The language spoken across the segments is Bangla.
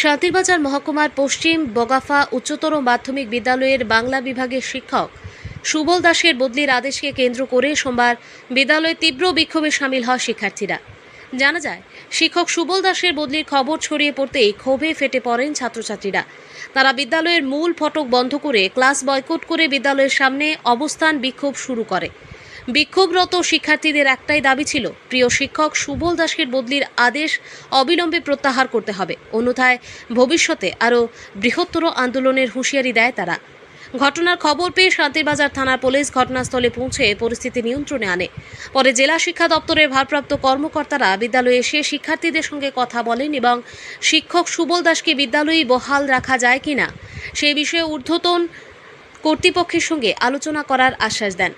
শান্তিরবাজার মহকুমার পশ্চিম বগাফা উচ্চতর মাধ্যমিক বিদ্যালয়ের বাংলা বিভাগের শিক্ষক সুবল দাসের বদলির আদেশকে কেন্দ্র করে সোমবার বিদ্যালয়ে তীব্র বিক্ষোভে শামিল হয় শিক্ষার্থীরা। জানা যায়, শিক্ষক সুবল দাসের বদলির খবর ছড়িয়ে পড়তেই ক্ষোভে ফেটে পড়েন ছাত্রছাত্রীরা। তারা বিদ্যালয়ের মূল ফটক বন্ধ করে ক্লাস বয়কট করে বিদ্যালয়ের সামনে অবস্থান বিক্ষোভ শুরু করে। বিক্ষোভরত শিক্ষার্থীদের একটাই দাবি ছিল, প্রিয় শিক্ষক সুবল দাসের বদলির আদেশ অবিলম্বে প্রত্যাহার করতে হবে, অন্যথায় ভবিষ্যতে আরও বৃহত্তর আন্দোলনের হুঁশিয়ারি দেয় তারা। ঘটনার খবর পেয়ে শান্তিরবাজার থানার পুলিশ ঘটনাস্থলে পৌঁছে পরিস্থিতি নিয়ন্ত্রণে আনে। পরে জেলা শিক্ষা দপ্তরের ভারপ্রাপ্ত কর্মকর্তারা বিদ্যালয়ে এসে শিক্ষার্থীদের সঙ্গে কথা বলেন এবং শিক্ষক সুবল দাসকে বিদ্যালয়েই বহাল রাখা যায় কিনা সেই বিষয়ে ঊর্ধ্বতন কর্তৃপক্ষের সঙ্গে আলোচনা করার আশ্বাস দেন।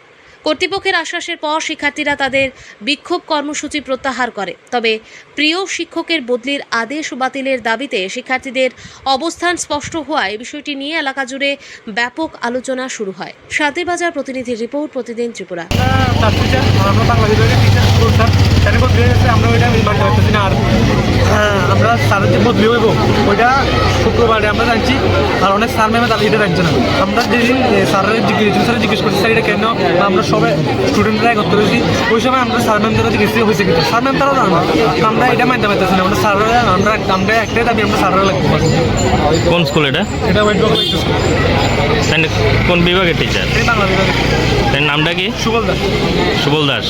কর্তৃপক্ষের আশ্বাসের পর শিক্ষার্থীরা তাদের বিক্ষোভ কর্মসূচি প্রত্যাহার করে। তবে প্রিয় শিক্ষকের বদলির আদেশ বাতিলের দাবিতে শিক্ষার্থীদের অবস্থান স্পষ্ট হওয়ায় বিষয়টি নিয়ে এলাকা জুড়ে ব্যাপক আলোচনা শুরু হয়। শান্তিরবাজার প্রতিনিধির রিপোর্ট, প্রতিদিন ত্রিপুরা। আমরা স্যারের যে বদলি হইব ওইটা শুক্রবারে আমরা জানছি, আর অনেক স্যার ম্যামে তাদের এটা জানছে না। আমরা যেদিন স্যারের জিজ্ঞেস করছি স্যার এটা কেন, আমরা সবাই স্টুডেন্টরা একত্র হয়েছি, ওই সময় আমরা স্যার ম্যাম দ্বারা জিজ্ঞেস হয়েছে কিন্তু স্যার ম্যাম তারাও জানো না। আমরা এটা মানতে পারতেছি না। আমরা স্যাররা আমরা একটাই দাবি, আমরা স্যাররা লাগবো। কোন স্কুল এটা? এটা ওয়েট বক্স স্কুল। কোন বিভাগের টিচার? বাংলা বিভাগের। তার নামটা কি? সুবল দাস। সুবল দাস।